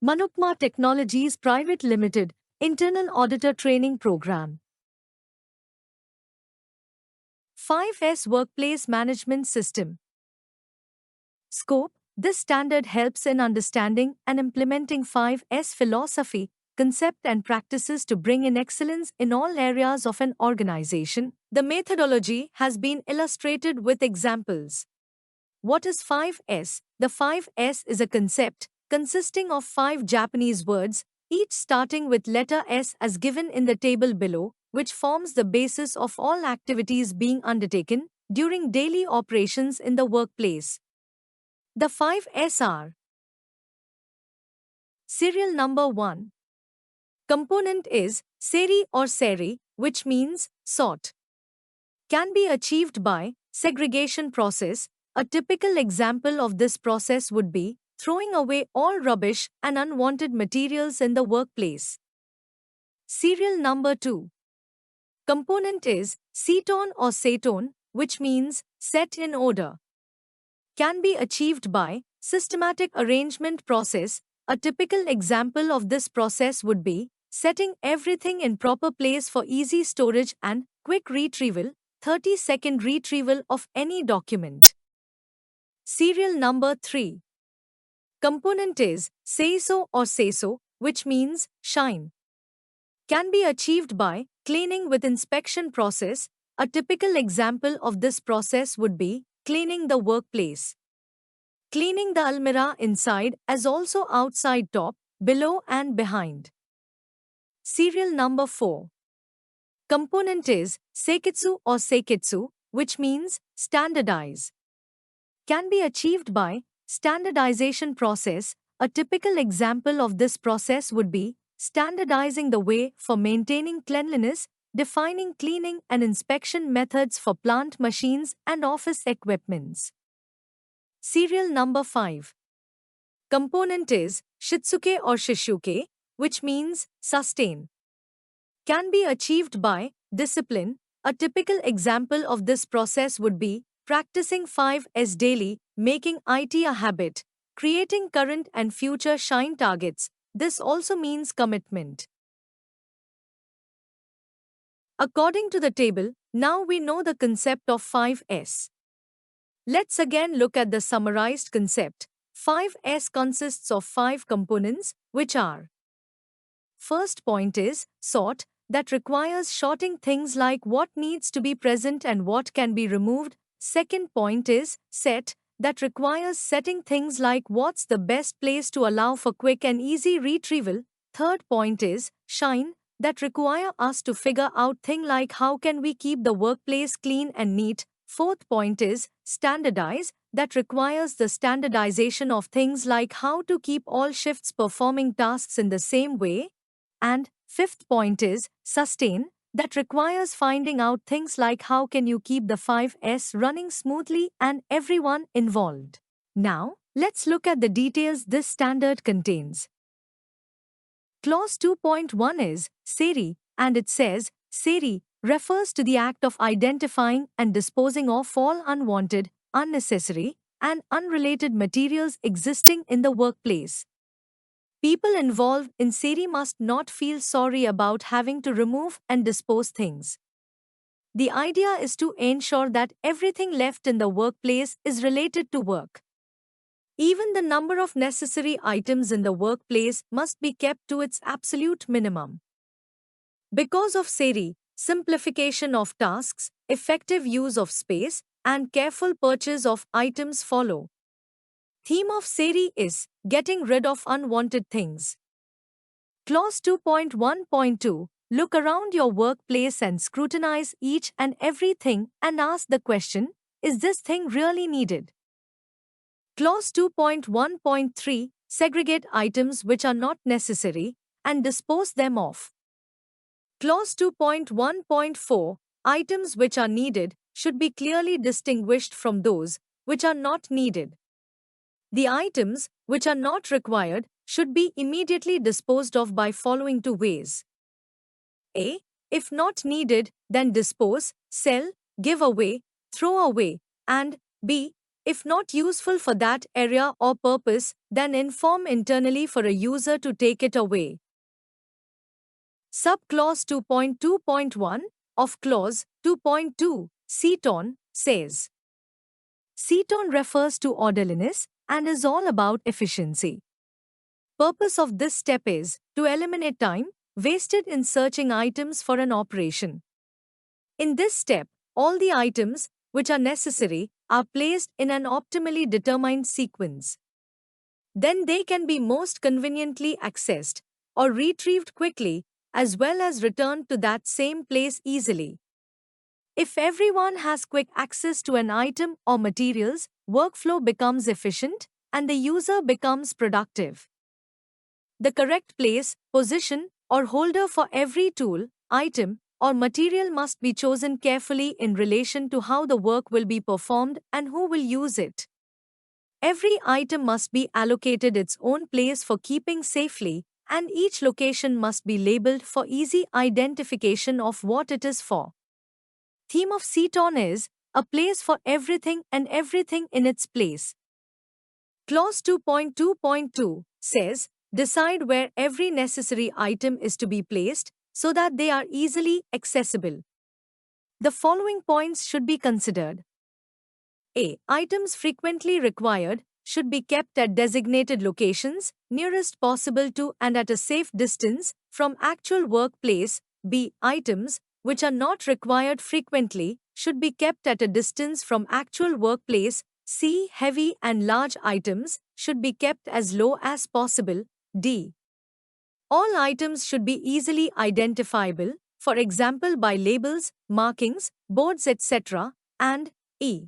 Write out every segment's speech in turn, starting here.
Manupma Technologies Private Limited, Internal Auditor Training Program. 5S Workplace Management System. Scope. This standard helps in understanding and implementing 5S philosophy, concept and practices to bring in excellence in all areas of an organization. The methodology has been illustrated with examples. What is 5S? The 5S is a concept consisting of 5 Japanese words, each starting with letter S as given in the table below, which forms the basis of all activities being undertaken during daily operations in the workplace. The 5S are: Serial number 1. Component is seri or seri, which means sort. Can be achieved by segregation process. A typical example of this process would be throwing away all rubbish and unwanted materials in the workplace. Serial number 2. Component is seton or seton, which means set in order. Can be achieved by systematic arrangement process. A typical example of this process would be setting everything in proper place for easy storage and quick retrieval, 30-second retrieval of any document. Serial number 3. Component is seiso or seiso, which means shine. Can be achieved by cleaning with inspection process. A typical example of this process would be cleaning the workplace. Cleaning the almirah inside as also outside, top, below and behind. Serial number 4. Component is seiketsu or seiketsu, which means standardize. Can be achieved by standardization process. A typical example of this process would be standardizing the way for maintaining cleanliness, defining cleaning and inspection methods for plant machines and office equipments. Serial number 5. Component is shitsuke or shishuke, which means sustain. Can be achieved by discipline. A typical example of this process would be practicing 5S daily, making IT a habit, creating current and future shine targets. This also means commitment. According to the table, now we know the concept of 5S. Let's again look at the summarized concept. 5S consists of 5 components, which are: first point is sort, that requires sorting things like what needs to be present and what can be removed. Second point is set, that requires setting things like what's the best place to allow for quick and easy retrieval. Third point is shine, that require us to figure out things like how can we keep the workplace clean and neat. Fourth point is standardize, that requires the standardization of things like how to keep all shifts performing tasks in the same way. And fifth point is sustain, that requires finding out things like how can you keep the 5S running smoothly and everyone involved. Now, let's look at the details this standard contains. Clause 2.1 is seri, and it says seri refers to the act of identifying and disposing of all unwanted, unnecessary, and unrelated materials existing in the workplace. People involved in seri must not feel sorry about having to remove and dispose things. The idea is to ensure that everything left in the workplace is related to work. Even the number of necessary items in the workplace must be kept to its absolute minimum. Because of seri, simplification of tasks, effective use of space, and careful purchase of items follow. Theme of seri is getting rid of unwanted things. Clause 2.1.2 Look around your workplace and scrutinize each and everything and ask the question, is this thing really needed? Clause 2.1.3 Segregate items which are not necessary and dispose them off. Clause 2.1.4 Items which are needed should be clearly distinguished from those which are not needed. The items which are not required should be immediately disposed of by following 2 ways. A. If not needed, then dispose, sell, give away, throw away, and B. If not useful for that area or purpose, then inform internally for a user to take it away. Subclause 2.2.1 of Clause 2.2 Seaton says, Seaton refers to orderliness and is all about efficiency. Purpose of this step is to eliminate time wasted in searching items for an operation. In this step, all the items which are necessary are placed in an optimally determined sequence. Then they can be most conveniently accessed or retrieved quickly, as well as returned to that same place easily. If everyone has quick access to an item or materials, workflow becomes efficient and the user becomes productive. The correct place, position, or holder for every tool, item, or material must be chosen carefully in relation to how the work will be performed and who will use it. Every item must be allocated its own place for keeping safely, and each location must be labeled for easy identification of what it is for. Theme of Seaton is a place for everything and everything in its place. Clause 2.2.2 says, decide where every necessary item is to be placed so that they are easily accessible. The following points should be considered. A. Items frequently required should be kept at designated locations, nearest possible to and at a safe distance from actual workplace. B. Items which are not required frequently should be kept at a distance from actual workplace. C. Heavy and large items should be kept as low as possible. D. All items should be easily identifiable, for example by labels, markings, boards, etc. And E.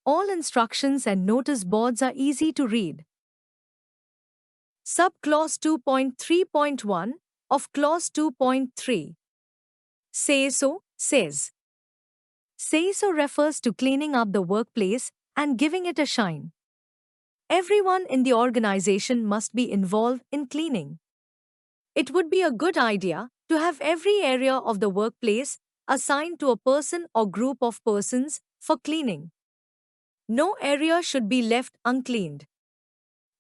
All instructions and notice boards are easy to read. Subclause 2.3.1 of Clause 2.3. Say so says. Say so refers to cleaning up the workplace and giving it a shine. Everyone in the organization must be involved in cleaning. It would be a good idea to have every area of the workplace assigned to a person or group of persons for cleaning. No area should be left uncleaned.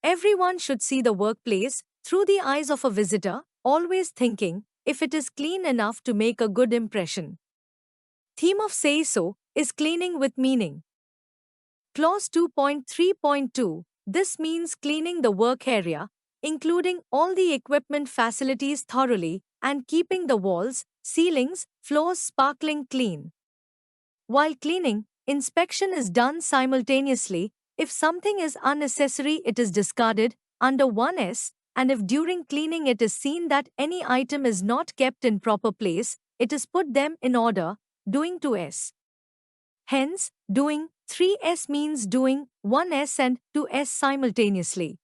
Everyone should see the workplace through the eyes of a visitor, always thinking if it is clean enough to make a good impression. Theme of Say So is cleaning with meaning. Clause 2.3.2. This means cleaning the work area, including all the equipment facilities thoroughly, and keeping the walls, ceilings, floors sparkling clean. While cleaning, inspection is done simultaneously. If something is unnecessary, it is discarded under 1S, and if during cleaning it is seen that any item is not kept in proper place, it is put them in order, doing 2S. Hence, doing 3S means doing 1S and 2S simultaneously.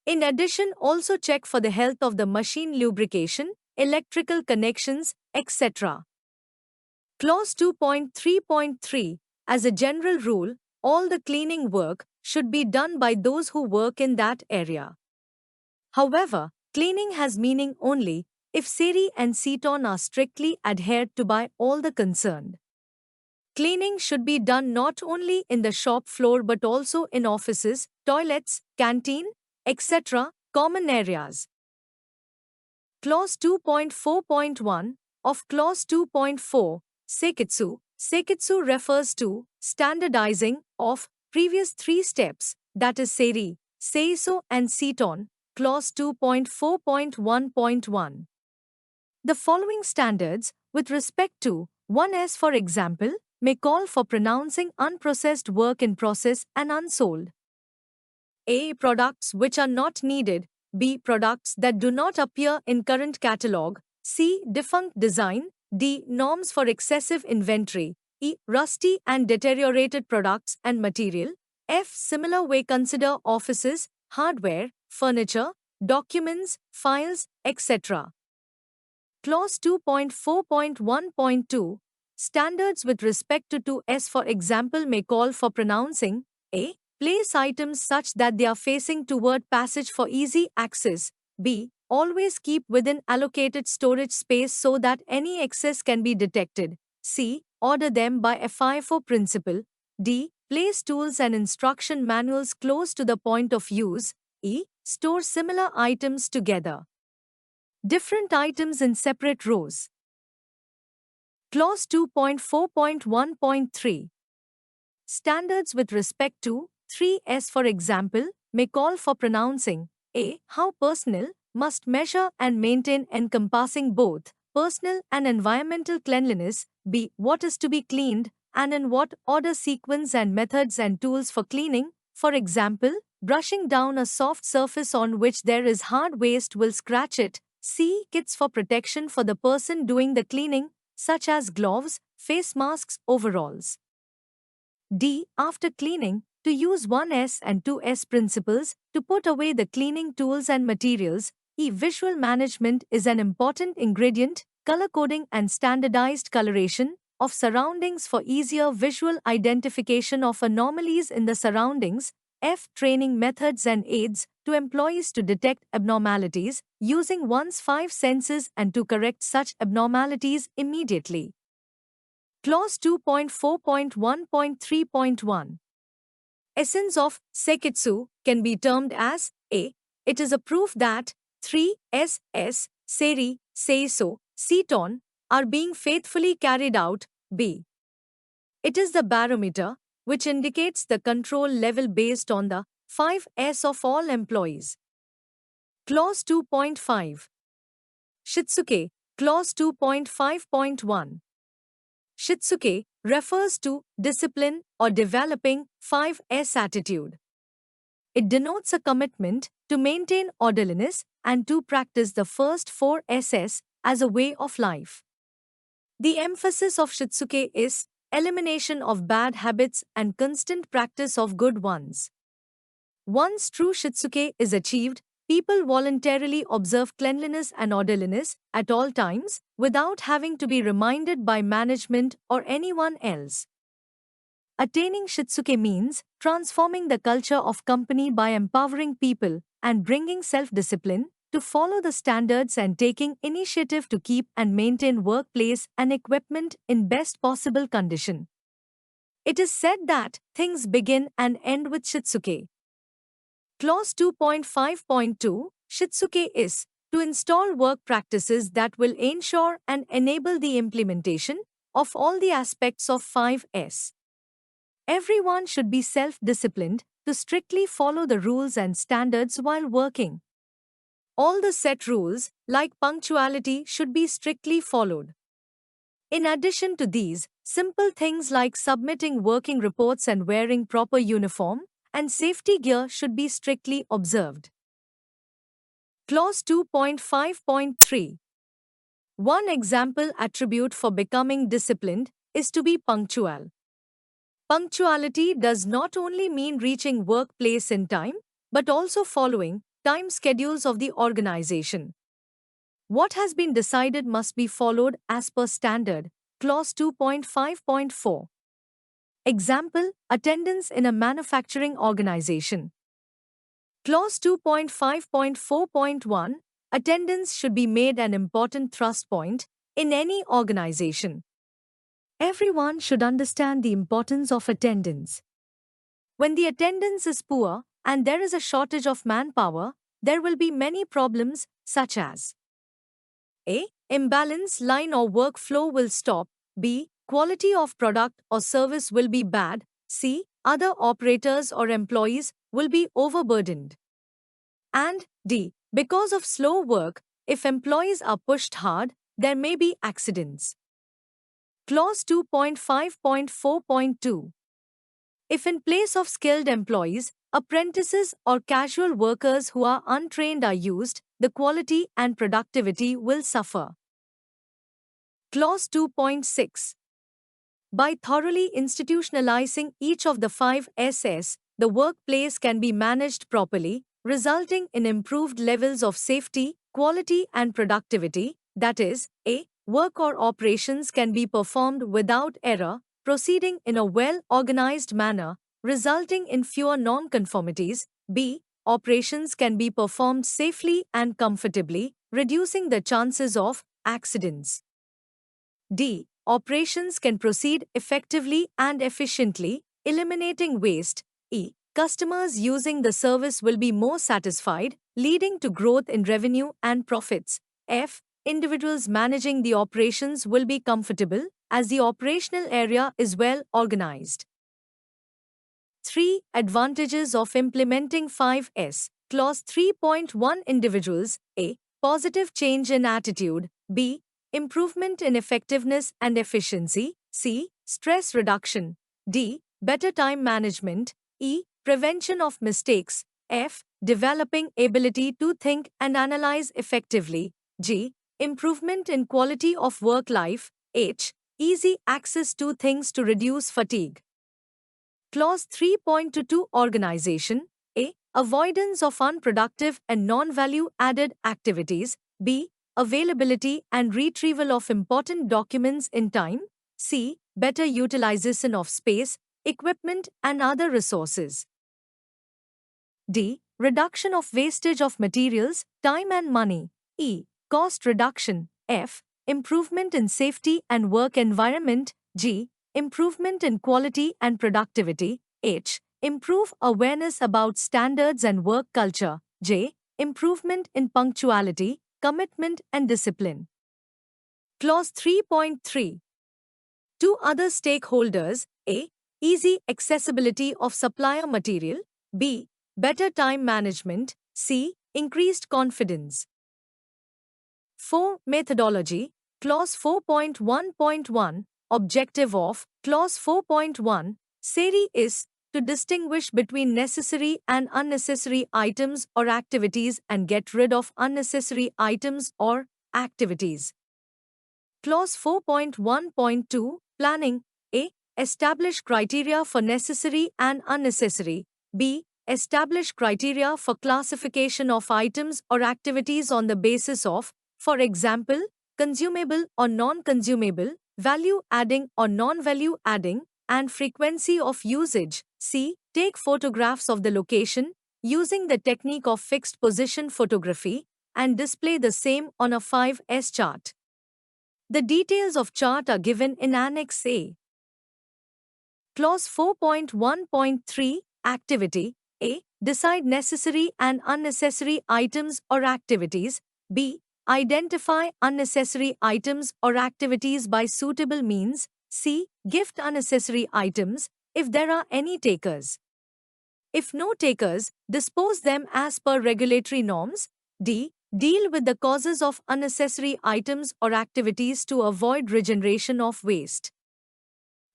In addition, also check for the health of the machine lubrication, electrical connections, etc. Clause 2.3.3. As a general rule, all the cleaning work should be done by those who work in that area. However, cleaning has meaning only if SERI and Seaton are strictly adhered to by all the concerned. Cleaning should be done not only in the shop floor but also in offices, toilets, canteen, etc., common areas. Clause 2.4.1 of Clause 2.4, Seiketsu. Seiketsu refers to standardizing of previous three steps, that is SERI, Seiso and Seaton. Clause 2.4.1.1. The following standards, with respect to 1S for example, may call for pronouncing unprocessed work in process and unsold. A. Products which are not needed. B. Products that do not appear in current catalog. C. Defunct design. D. Norms for excessive inventory. E. Rusty and deteriorated products and material. F. Similar way consider offices, hardware, furniture, documents, files, etc. Clause 2.4.1.2. Standards with respect to 2S for example may call for pronouncing A. Place items such that they are facing toward passage for easy access. B. Always keep within allocated storage space so that any excess can be detected. C. Order them by a FIFO principle. D. place tools and instruction manuals close to the point of use. E. Store similar items together. Different items in separate rows. Clause 2.4.1.3. Standards with respect to 3S, for example, may call for pronouncing A. How personnel must measure and maintain encompassing both personal and environmental cleanliness. B. What is to be cleaned and in what order, sequence and methods and tools for cleaning. For example, brushing down a soft surface on which there is hard waste will scratch it. C. Kits for protection for the person doing the cleaning, such as gloves, face masks, overalls. D. After cleaning, to use 1S and 2S principles to put away the cleaning tools and materials. E. Visual management is an important ingredient, color coding and standardized coloration of surroundings for easier visual identification of anomalies in the surroundings. F. Training methods and aids to employees to detect abnormalities using one's 5 senses and to correct such abnormalities immediately. Clause 2.4.1.3.1. Essence of Sekitsu can be termed as A. It is a proof that 3SS, Seri, Seiso, Seton are being faithfully carried out. B. It is the barometer which indicates the control level based on the 5S of all employees. Clause 2.5. Shitsuke. Clause 2.5.1. Shitsuke refers to discipline or developing 5S attitude. It denotes a commitment to maintain orderliness and to practice the first 4 SS as a way of life. The emphasis of Shitsuke is elimination of bad habits and constant practice of good ones. Once true Shitsuke is achieved, people voluntarily observe cleanliness and orderliness at all times without having to be reminded by management or anyone else. Attaining Shitsuke means transforming the culture of company by empowering people and bringing self-discipline to follow the standards and taking initiative to keep and maintain workplace and equipment in best possible condition. It is said that things begin and end with Shitsuke. Clause 2.5.2. Shitsuke is to install work practices that will ensure and enable the implementation of all the aspects of 5S. Everyone should be self-disciplined to strictly follow the rules and standards while working. All the set rules, like punctuality, should be strictly followed. In addition to these, simple things like submitting working reports and wearing proper uniform and safety gear should be strictly observed. Clause 2.5.3. One example attribute for becoming disciplined is to be punctual. Punctuality does not only mean reaching workplace in time, but also following time schedules of the organization. What has been decided must be followed as per standard. Clause 2.5.4. Example, attendance in a manufacturing organization. Clause 2.5.4.1. Attendance should be made an important thrust point in any organization. Everyone should understand the importance of attendance. When the attendance is poor and there is a shortage of manpower, there will be many problems such as A. Imbalance line or workflow will stop. B. Quality of product or service will be bad. C. Other operators or employees will be overburdened. And D. Because of slow work, if employees are pushed hard, there may be accidents. Clause 2.5.4.2. If in place of skilled employees, apprentices or casual workers who are untrained are used, the quality and productivity will suffer. Clause 2.6. By thoroughly institutionalizing each of the 5 SS, the workplace can be managed properly, resulting in improved levels of safety, quality and productivity, that is, A. Work or operations can be performed without error, proceeding in a well-organized manner, resulting in fewer non-conformities. B. Operations can be performed safely and comfortably, reducing the chances of accidents. D. Operations can proceed effectively and efficiently, Eliminating waste. E. Customers using the service will be more satisfied, leading to growth in revenue and profits. F. Individuals managing the operations will be comfortable, as the operational area is well organized. 3. Advantages of implementing 5S. Clause 3.1 Individuals. A. Positive change in attitude. B. Improvement in effectiveness and efficiency. C. Stress reduction. D. Better time management. E. Prevention of mistakes. F. Developing ability to think and analyze effectively. G. Improvement in quality of work life. H. Easy access to things to reduce fatigue. Clause 3.22 Organization. A. Avoidance of unproductive and non-value added activities. B. Availability and retrieval of important documents in time. C. Better utilization of space, equipment and other resources. D. Reduction of wastage of materials, time and money. E. Cost reduction. F. Improvement in safety and work environment. G. Improvement in quality and productivity. H. Improve awareness about standards and work culture. J. Improvement in punctuality, commitment and discipline. Clause 3.3. Two other stakeholders. A. Easy accessibility of supplier material. B. Better time management. C. Increased confidence. 4. Methodology. Clause 4.1.1. Objective of Clause 4.1 SERI is to distinguish between necessary and unnecessary items or activities and get rid of unnecessary items or activities. Clause 4.1.2 Planning. A. Establish criteria for necessary and unnecessary. B. Establish criteria for classification of items or activities on the basis of, for example, consumable or non-consumable, value-adding or non-value-adding, and frequency of usage. C. Take photographs of the location using the technique of fixed position photography and display the same on a 5S chart. The details of chart are given in Annex A. Clause 4.1.3 Activity. A. Decide necessary and unnecessary items or activities. B. Identify unnecessary items or activities by suitable means. C. Gift unnecessary items, if there are any takers. If no takers, dispose them as per regulatory norms. D. Deal with the causes of unnecessary items or activities to avoid regeneration of waste.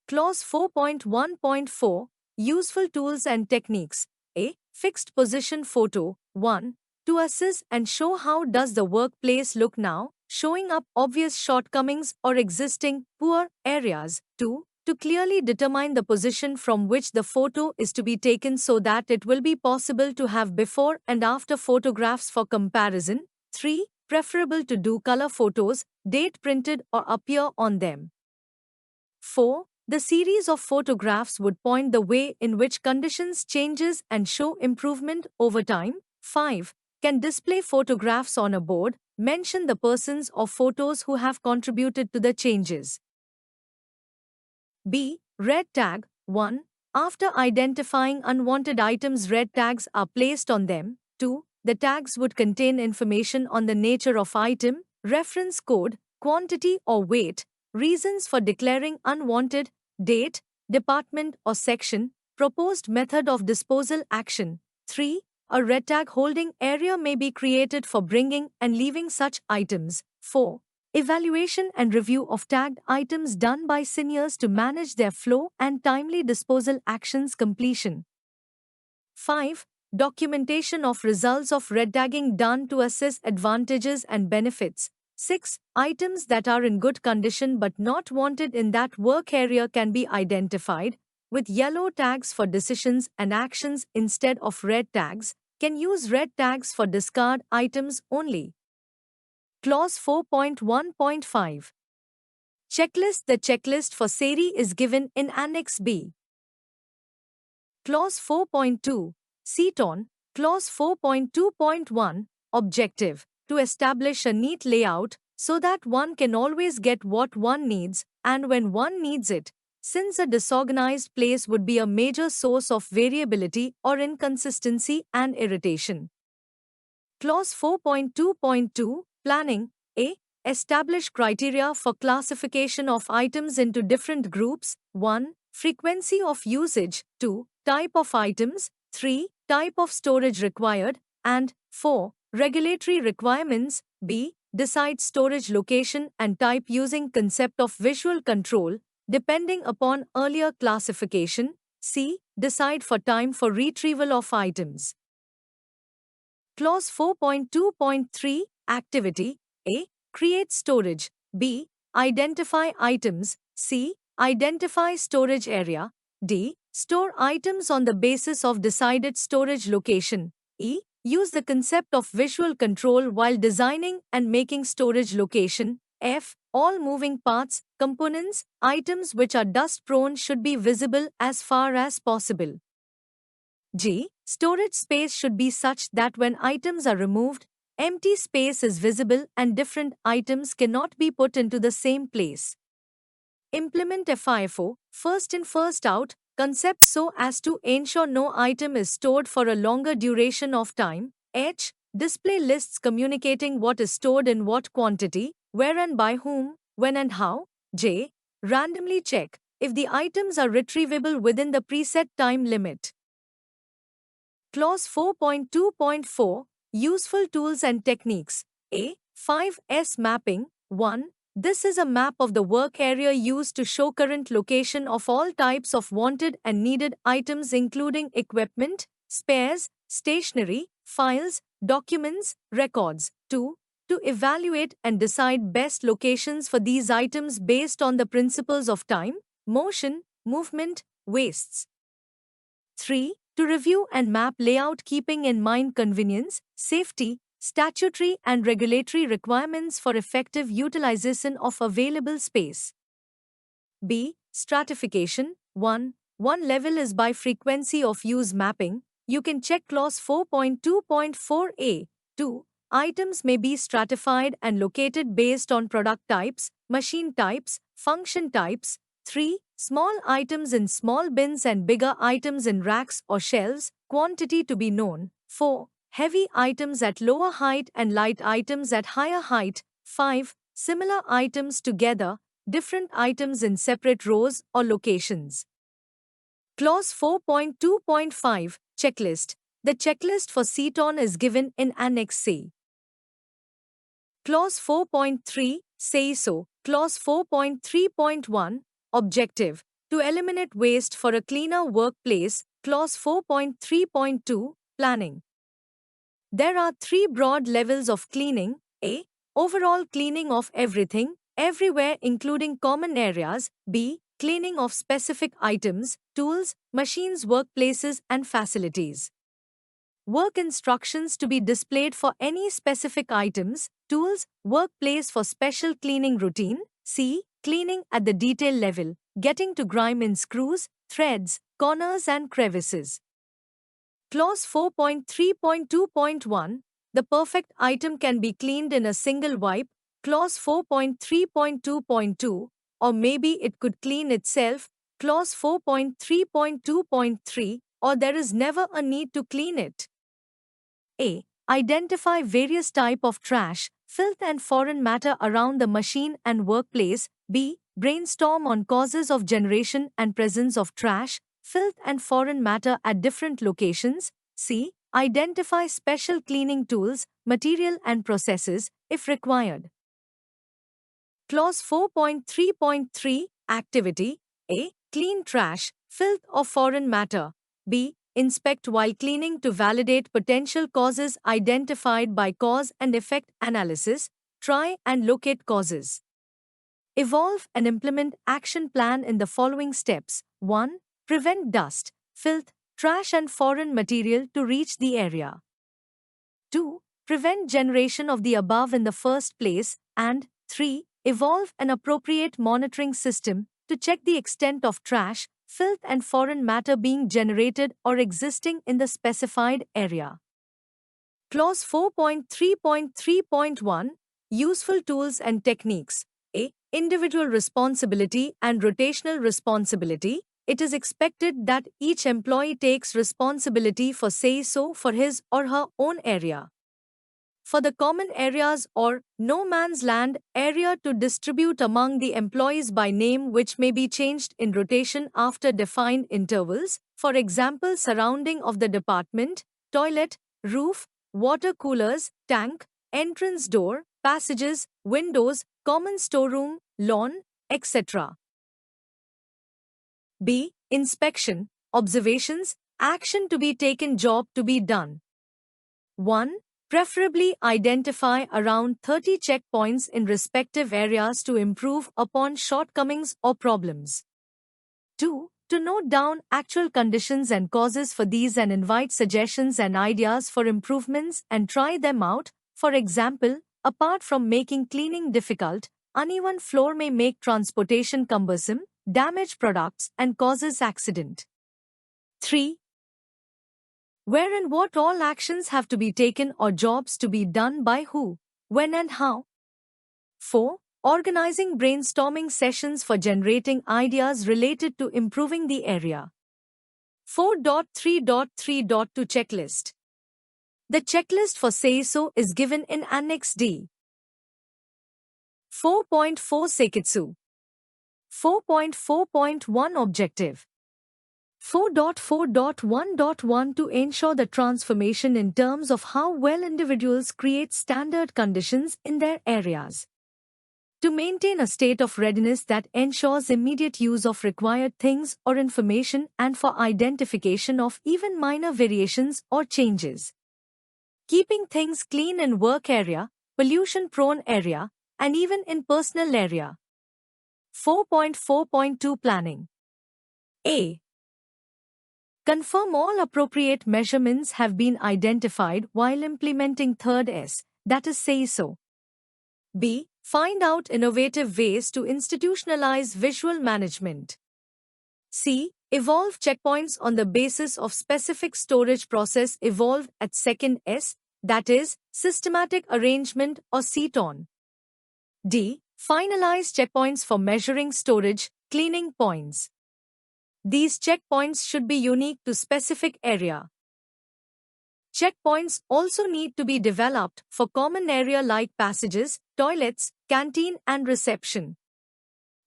Clause 4.1.4 Useful tools and techniques. A. Fixed position photo. 1. To assess and show how does the workplace look now, showing up obvious shortcomings or existing poor areas. 2. To clearly determine the position from which the photo is to be taken so that it will be possible to have before and after photographs for comparison. 3. Preferable to do color photos, date printed or appear on them. 4. The series of photographs would point the way in which conditions changes and show improvement over time. 5. Can display photographs on a board, mention the persons or photos who have contributed to the changes. B. Red tag. 1. After identifying unwanted items, red tags are placed on them. 2. The tags would contain information on the nature of item, reference code, quantity or weight, reasons for declaring unwanted, date, department or section, proposed method of disposal action. 3. A red tag holding area may be created for bringing and leaving such items. 4. Evaluation and review of tagged items done by seniors to manage their flow and timely disposal actions completion. 5. Documentation of results of red tagging done to assess advantages and benefits. 6. Items that are in good condition but not wanted in that work area can be identified with yellow tags for decisions and actions instead of red tags, can use red tags for discard items only. Clause 4.1.5 Checklist. The checklist for SERI is given in Annex B. Clause 4.2 CTON. Clause 4.2.1 Objective. To establish a neat layout so that one can always get what one needs and when one needs it. since a disorganized place would be a major source of variability or inconsistency and irritation. Clause 4.2.2 Planning A. Establish criteria for classification of items into different groups. 1. Frequency of usage. 2. Type of items. 3. Type of storage required. And 4. Regulatory requirements. B. Decide storage location and type using concept of visual control, depending upon earlier classification. C. Decide for time for retrieval of items. Clause 4.2.3 Activity A. Create storage. B. Identify items. C. Identify storage area. D. Store items on the basis of decided storage location. E. Use the concept of visual control while designing and making storage location. F. All moving parts, components, items which are dust-prone should be visible as far as possible. G. Storage space should be such that when items are removed, empty space is visible and different items cannot be put into the same place. Implement FIFO, first in first out, concept so as to ensure no item is stored for a longer duration of time. H. Display lists communicating what is stored in what quantity, where and by whom, when and how. J. Randomly check if the items are retrievable within the preset time limit. Clause 4.2.4 Useful tools and techniques. A. 5S mapping. 1. This is a map of the work area used to show current location of all types of wanted and needed items including equipment, spares, stationery, files, documents, records. 2. To evaluate and decide best locations for these items based on the principles of time, motion, movement, wastes. 3. To review and map layout keeping in mind convenience, safety, statutory and regulatory requirements for effective utilization of available space. B. Stratification. 1. One level is by frequency of use mapping. You can check clause 4.2.4a. 2. Items may be stratified and located based on product types, machine types, function types. 3. Small items in small bins and bigger items in racks or shelves, quantity to be known. 4. Heavy items at lower height and light items at higher height. 5. Similar items together, different items in separate rows or locations. Clause 4.2.5 Checklist. The checklist for Ceton is given in Annex C. Clause 4.3 Say so. Clause 4.3.1 Objective. To eliminate waste for a cleaner workplace. Clause 4.3.2 Planning. There are 3 broad levels of cleaning. A. Overall cleaning of everything, everywhere including common areas. B. Cleaning of specific items, tools, machines, workplaces and facilities. Work instructions to be displayed for any specific items, tools, workplace for special cleaning routine. C. Cleaning at the detail level, getting to grime in screws, threads, corners and crevices. Clause 4.3.2.1 The perfect item can be cleaned in a single wipe. Clause 4.3.2.2 Or maybe it could clean itself. Clause 4.3.2.3 Or there is never a need to clean it. A. Identify various types of trash, filth and foreign matter around the machine and workplace. B. Brainstorm on causes of generation and presence of trash, filth and foreign matter at different locations. C. Identify special cleaning tools, material and processes, if required. Clause 4.3.3 Activity. A. Clean trash, filth or foreign matter. B. Inspect while cleaning to validate potential causes identified by cause and effect analysis. Try and locate causes. Evolve and implement action plan in the following steps. 1. Prevent dust, filth, trash and foreign material to reach the area. 2. Prevent generation of the above in the first place. And 3. Evolve an appropriate monitoring system to check the extent of trash, filth and foreign matter being generated or existing in the specified area. Clause 4.3.3.1 Useful tools and techniques. A. individual responsibility and rotational responsibility, it is expected that each employee takes responsibility for say-so for his or her own area. For the common areas or no man's land area to distribute among the employees by name, which may be changed in rotation after defined intervals, for example surrounding of the department, toilet, roof, water coolers, tank, entrance door, passages, windows, common storeroom, lawn, etc. B. Inspection, observations, action to be taken, job to be done. 1. Preferably identify around 30 checkpoints in respective areas to improve upon shortcomings or problems. 2. To note down actual conditions and causes for these and invite suggestions and ideas for improvements and try them out. For example, apart from making cleaning difficult, uneven floor may make transportation cumbersome, damage products and causes accident. 3. Where and what all actions have to be taken or jobs to be done by who, when and how. 4. Organizing brainstorming sessions for generating ideas related to improving the area. 4.3.3.2 Checklist. The checklist for say-so is given in Annex D. 4.4 Seikitsu. 4.4.1 Objective. 4.4.1.1 To ensure the transformation in terms of how well individuals create standard conditions in their areas. To maintain a state of readiness that ensures immediate use of required things or information and for identification of even minor variations or changes. Keeping things clean in work area, pollution-prone area, and even in personal area. 4.4.2 Planning. A. Confirm all appropriate measurements have been identified while implementing third S, that is say-so. B. Find out innovative ways to institutionalize visual management. C. Evolve checkpoints on the basis of specific storage process evolved at second S, that is, systematic arrangement or SEATON. D. Finalize checkpoints for measuring storage, cleaning points. These checkpoints should be unique to specific area. Checkpoints also need to be developed for common area like passages, toilets, canteen and reception.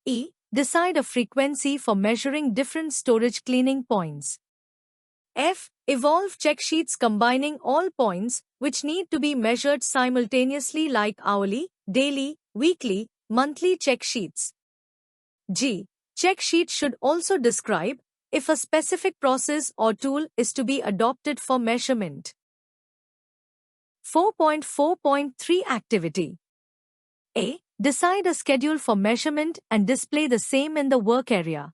E. Decide a frequency for measuring different storage cleaning points. F. Evolve check sheets combining all points which need to be measured simultaneously like hourly, daily, weekly, monthly check sheets. G. Check sheet should also describe if a specific process or tool is to be adopted for measurement. 4.4.3 Activity. A. Decide a schedule for measurement and display the same in the work area.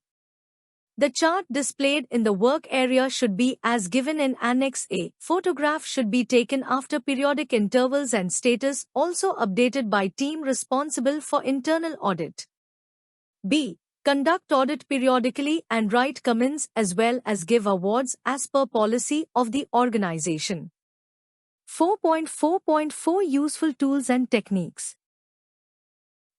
The chart displayed in the work area should be as given in Annex A. Photograph should be taken after periodic intervals and status also updated by team responsible for internal audit. B. Conduct audit periodically and write comments as well as give awards as per policy of the organization. 4.4.4 Useful tools and techniques.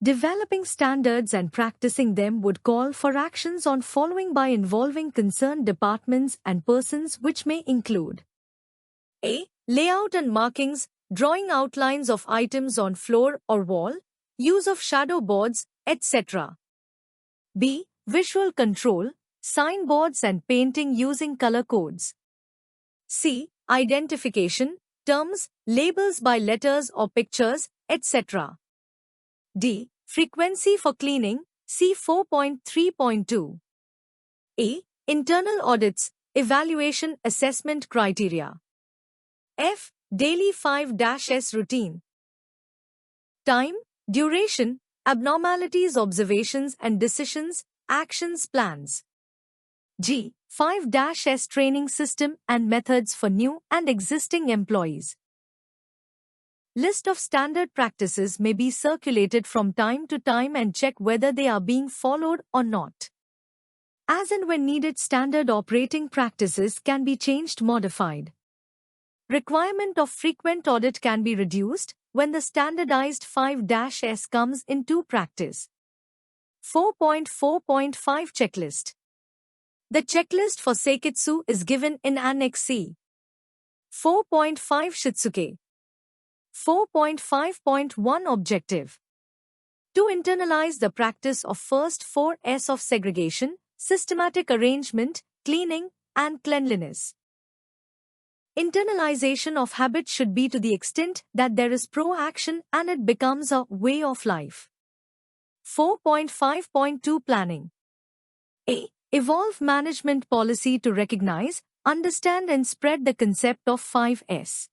Developing standards and practicing them would call for actions on following by involving concerned departments and persons which may include A. Layout and markings, drawing outlines of items on floor or wall, use of shadow boards, etc. B. Visual control, signboards and painting using color codes. C. Identification, terms, labels by letters or pictures, etc. D. Frequency for cleaning, see 4.3.2. A. Internal audits, evaluation assessment criteria. F. Daily 5-S routine. Time, duration, abnormalities, observations and decisions, actions, plans. G. 5-S training system and methods for new and existing employees. List of standard practices may be circulated from time to time and check whether they are being followed or not. As and when needed, standard operating practices can be changed, modified. Requirement of frequent audit can be reduced when the standardized 5-S comes into practice. 4.4.5 Checklist. The checklist for Seiketsu is given in Annex C. 4.5 Shitsuke. 4.5.1 Objective. To internalize the practice of first 4 S of segregation, systematic arrangement, cleaning, and cleanliness. Internalization of habit should be to the extent that there is pro-action and it becomes a way of life. 4.5.2 Planning. A. Evolve management policy to recognize, understand and spread the concept of 5S.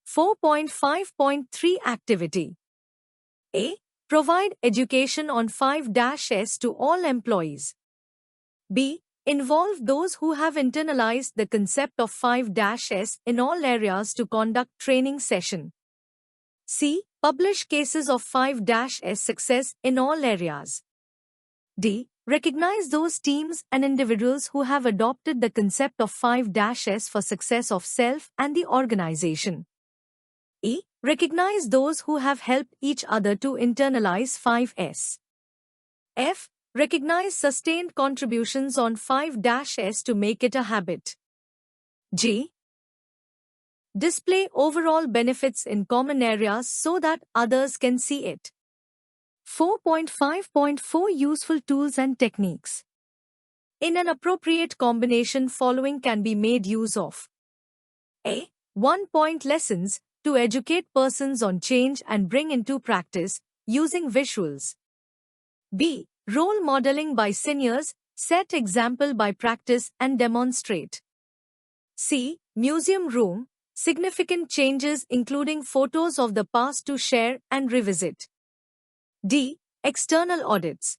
4.5.3 Activity. A. Provide education on 5-S to all employees. B. Involve those who have internalized the concept of 5-S in all areas to conduct training session. C. Publish cases of 5-S success in all areas. D. Recognize those teams and individuals who have adopted the concept of 5-S for success of self and the organization. E. Recognize those who have helped each other to internalize 5S. F. Recognize sustained contributions on 5-S to make it a habit. G. Display overall benefits in common areas so that others can see it. 4.5.4 Useful tools and techniques. In an appropriate combination, following can be made use of. A. 1-point lessons to educate persons on change and bring into practice, using visuals. B. Role modeling by seniors, set example by practice and demonstrate. C. Museum room, significant changes including photos of the past to share and revisit. D. External audits.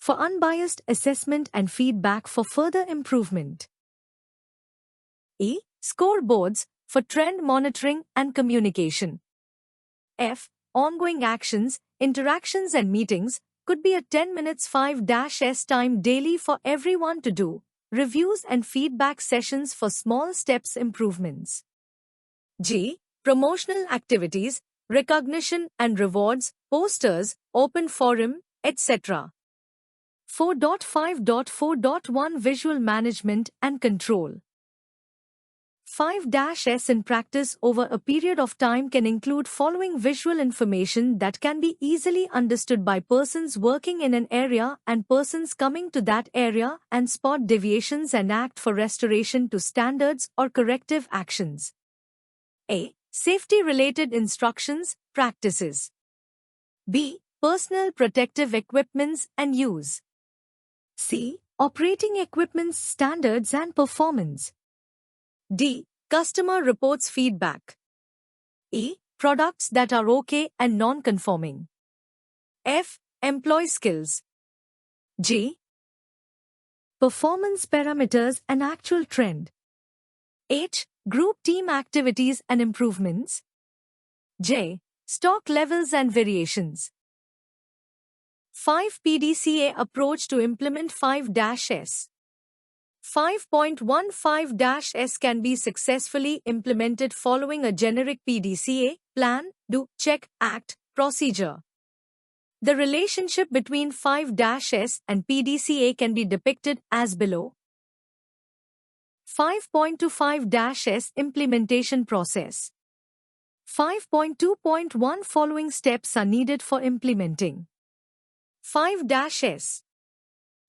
For unbiased assessment and feedback for further improvement. E. Scoreboards, for trend monitoring and communication. F. Ongoing actions, interactions and meetings, could be a 10 minutes 5-S time daily for everyone to do, reviews and feedback sessions for small steps improvements. G. Promotional activities, recognition and rewards, posters, open forum, etc. 4.5.4.1 Visual management and control. 5-S in practice over a period of time can include following visual information that can be easily understood by persons working in an area and persons coming to that area and spot deviations and act for restoration to standards or corrective actions. A. Safety-related instructions, practices. B. Personal protective equipments and use. C. Operating equipment's standards and performance. D. Customer reports feedback. E. Products that are okay and non-conforming. F. Employee skills. G. Performance parameters and actual trend. H. Group team activities and improvements. J. Stock levels and variations. 5 PDCA approach to implement 5-S. 5.15-S can be successfully implemented following a generic PDCA, plan, do, check, act, procedure. The relationship between 5-S and PDCA can be depicted as below. 5.25-S Implementation Process. 5.2.1 Following steps are needed for implementing 5-S.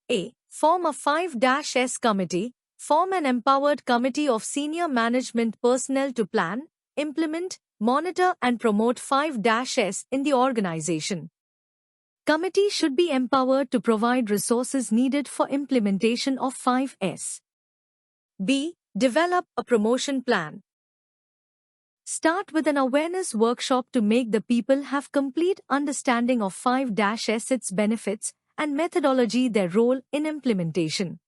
A. Form a 5-S committee. Form an empowered committee of senior management personnel to plan, implement, monitor and promote 5-S in the organization. Committee should be empowered to provide resources needed for implementation of 5S. B. Develop a promotion plan. Start with an awareness workshop to make the people have complete understanding of 5-S, its benefits, and methodology, their role in implementation.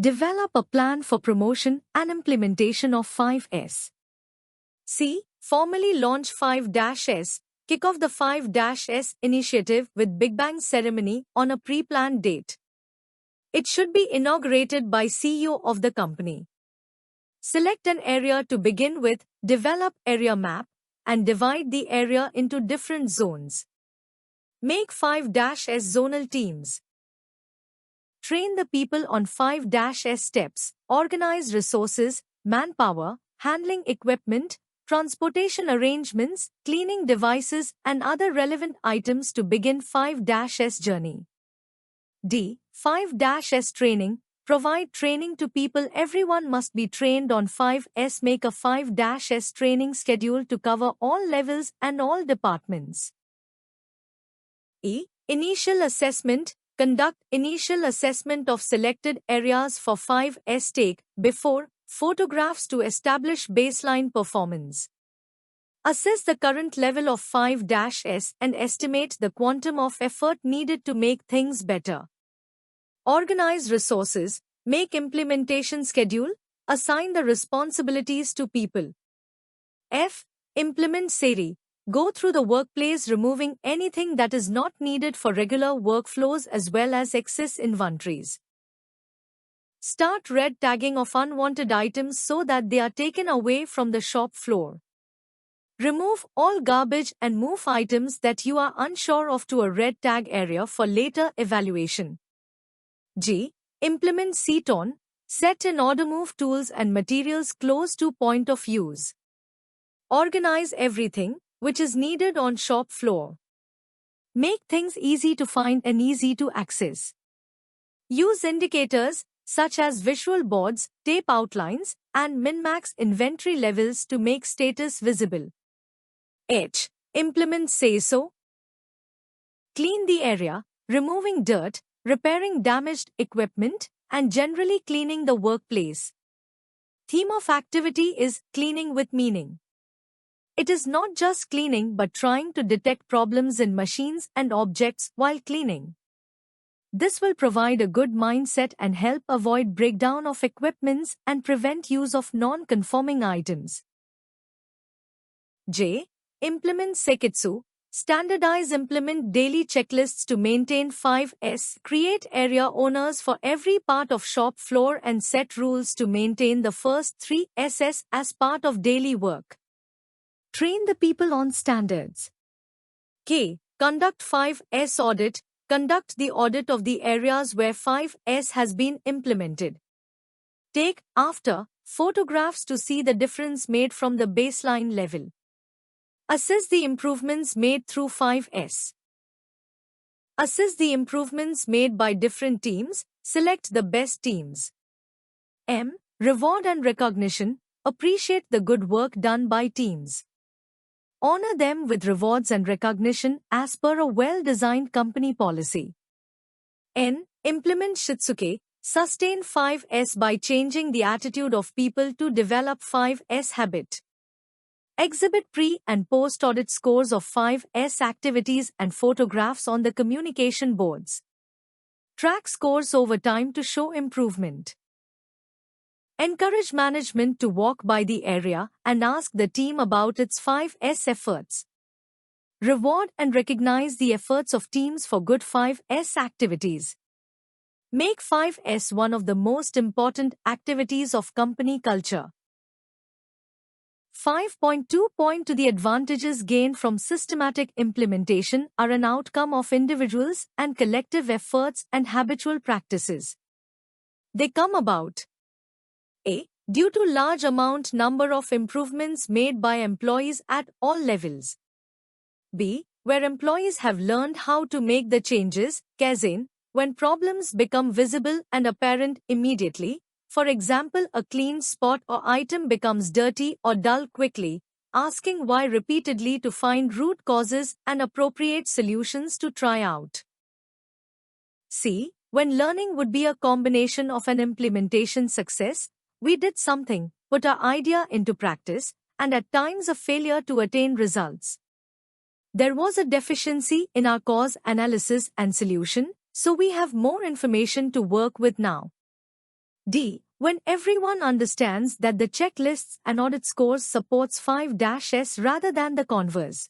Develop a plan for promotion and implementation of 5S. C. Formally launch 5-S. Kick off the 5-S initiative with Big Bang ceremony on a pre-planned date. It should be inaugurated by CEO of the company. Select an area to begin with, develop area map, and divide the area into different zones. Make 5-S zonal teams. Train the people on 5-S steps, organize resources, manpower, handling equipment, transportation arrangements, cleaning devices, and other relevant items to begin 5-S journey. D. 5-S training. Provide training to people. Everyone must be trained on 5S. Make a 5-S training schedule to cover all levels and all departments. E. Initial assessment. Conduct initial assessment of selected areas for 5S. Take, before, photographs to establish baseline performance. Assess the current level of 5-S and estimate the quantum of effort needed to make things better. Organize resources, make implementation schedule, assign the responsibilities to people. F. Implement SERI. Go through the workplace removing anything that is not needed for regular workflows as well as excess inventories. Start red tagging of unwanted items so that they are taken away from the shop floor. Remove all garbage and move items that you are unsure of to a red tag area for later evaluation. G. Implement CTON. Set in order move tools and materials close to point of use. Organize everything which is needed on shop floor. Make things easy to find and easy to access. Use indicators such as visual boards, tape outlines, and min-max inventory levels to make status visible. H. Implement SAYSO. Clean the area, removing dirt, repairing damaged equipment, and generally cleaning the workplace. Theme of activity is cleaning with meaning. It is not just cleaning but trying to detect problems in machines and objects while cleaning. This will provide a good mindset and help avoid breakdown of equipments and prevent use of non-conforming items. J. Implement Sekitsu. Standardize implement daily checklists to maintain 5S. Create area owners for every part of shop floor and set rules to maintain the first 3 SS as part of daily work. Train the people on standards. K. Conduct 5S audit. Conduct the audit of the areas where 5S has been implemented. Take, after, photographs to see the difference made from the baseline level. Assess the improvements made through 5S. Assess the improvements made by different teams. Select the best teams. M. Reward and recognition. Appreciate the good work done by teams. Honor them with rewards and recognition as per a well-designed company policy. N. Implement Shitsuke. Sustain 5S by changing the attitude of people to develop 5S habit. Exhibit pre- and post-audit scores of 5S activities and photographs on the communication boards. Track scores over time to show improvement. Encourage management to walk by the area and ask the team about its 5S efforts. Reward and recognize the efforts of teams for good 5S activities. Make 5S one of the most important activities of company culture. 5.2 To the advantages gained from systematic implementation are an outcome of individuals and collective efforts and habitual practices. They come about: A. Due to large amount number of improvements made by employees at all levels. B. Where employees have learned how to make the changes, kaizen, when problems become visible and apparent immediately. For example, a clean spot or item becomes dirty or dull quickly, asking why repeatedly to find root causes and appropriate solutions to try out. C. When learning would be a combination of an implementation success, we did something, put our idea into practice, and at times a failure to attain results. There was a deficiency in our cause analysis and solution, so we have more information to work with now. D. When everyone understands that the checklists and audit scores supports 5-S rather than the converse.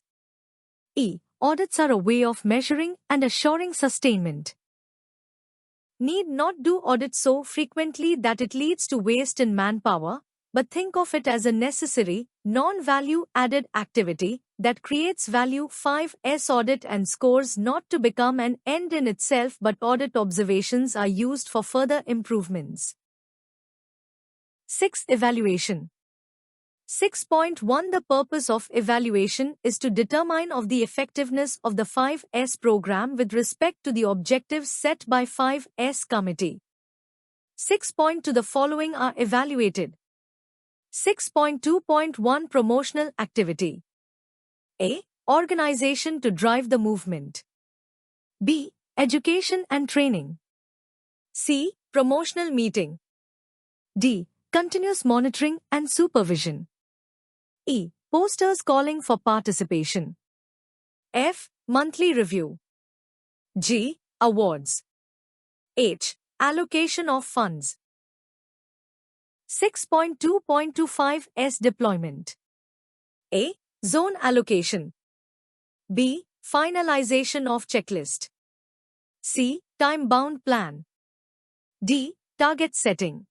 E. Audits are a way of measuring and assuring sustainment. Need not do audits so frequently that it leads to waste in manpower, but think of it as a necessary, non-value added activity that creates value. 5S audit and scores not to become an end in itself, but audit observations are used for further improvements. 6. Evaluation. 6.1 The purpose of evaluation is to determine of the effectiveness of the 5S program with respect to the objectives set by 5S committee. 6.2 The following are evaluated. 6.2.1 Promotional activity. A. Organization to drive the movement. B. Education and training. C. Promotional meeting. D. Continuous monitoring and supervision. E. Posters calling for participation. F. Monthly review. G. Awards. H. Allocation of funds. 6.2.25 S. Deployment. A. Zone allocation. B. Finalization of checklist. C. Time-bound plan. D. Target setting.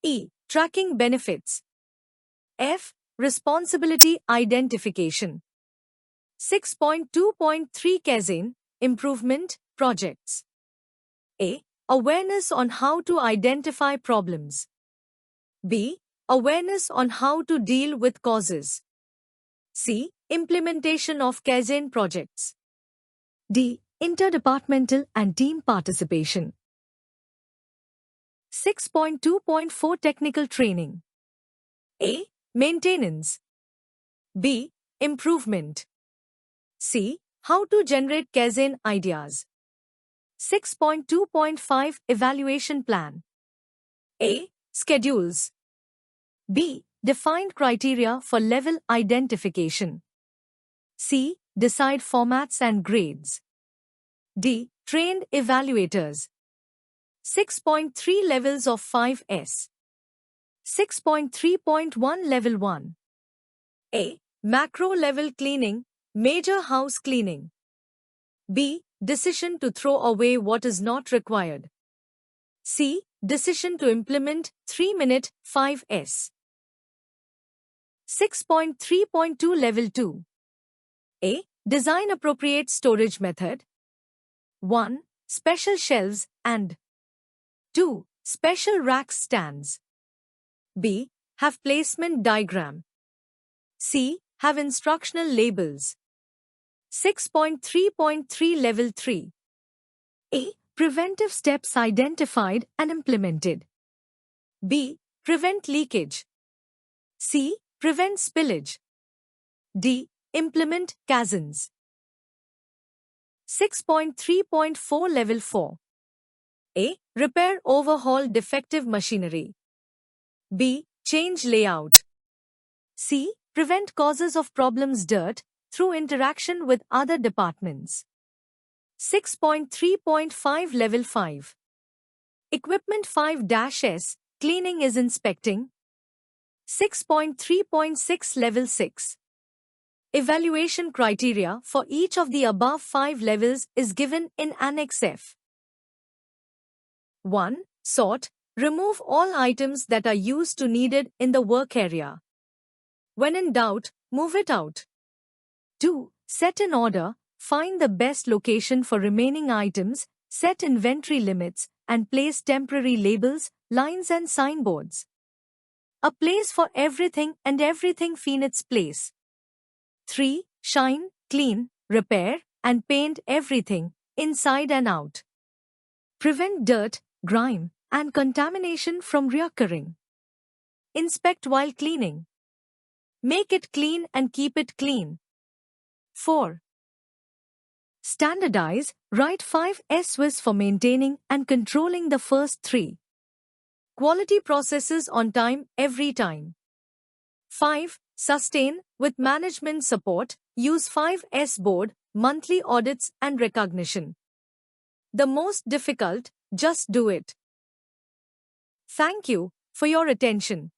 E. Tracking benefits. F. Responsibility identification. 6.2.3 Kaizen Improvement Projects. A. Awareness on how to identify problems. B. Awareness on how to deal with causes. C. Implementation of Kaizen projects. D. Interdepartmental and team participation. 6.2.4 Technical training. A. Maintenance. B. Improvement. C. How to generate Kaizen ideas. 6.2.5 Evaluation plan. A. Schedules. B. Defined criteria for level identification. C. Decide formats and grades. D. Trained evaluators. 6.3 Levels of 5S. 6.3.1 Level 1. A. Macro level cleaning, major house cleaning. B. Decision to throw away what is not required. C. Decision to implement 3-minute 5S. 6.3.2 Level 2. A. Design appropriate storage method. 1. Special shelves and 2. Special rack stands. B. Have placement diagram. C. Have instructional labels. 6.3.3 Level 3. A. Preventive steps identified and implemented. B. Prevent leakage. C. Prevent spillage. D. Implement Kaizens. 6.3.4 Level 4. A. Repair overhaul defective machinery. B. Change layout. C. Prevent causes of problems dirt through interaction with other departments. 6.3.5 Level 5. Equipment 5-S. Cleaning is inspecting. 6.3.6 Level 6. Evaluation criteria for each of the above 5 levels is given in Annex F. 1. Sort. Remove all items that are used to needed in the work area. When in doubt, move it out. 2. Set in order. Find the best location for remaining items, set inventory limits, and place temporary labels, lines and signboards. A place for everything and everything in its place. 3. Shine, clean, repair, and paint everything, inside and out. Prevent dirt, grime, and contamination from reoccurring. Inspect while cleaning. Make it clean and keep it clean. 4. Standardize, write 5S WIS for maintaining and controlling the first 3. Quality processes on time, every time. 5. Sustain, with management support, use 5S board, monthly audits and recognition. The most difficult, just do it. Thank you for your attention.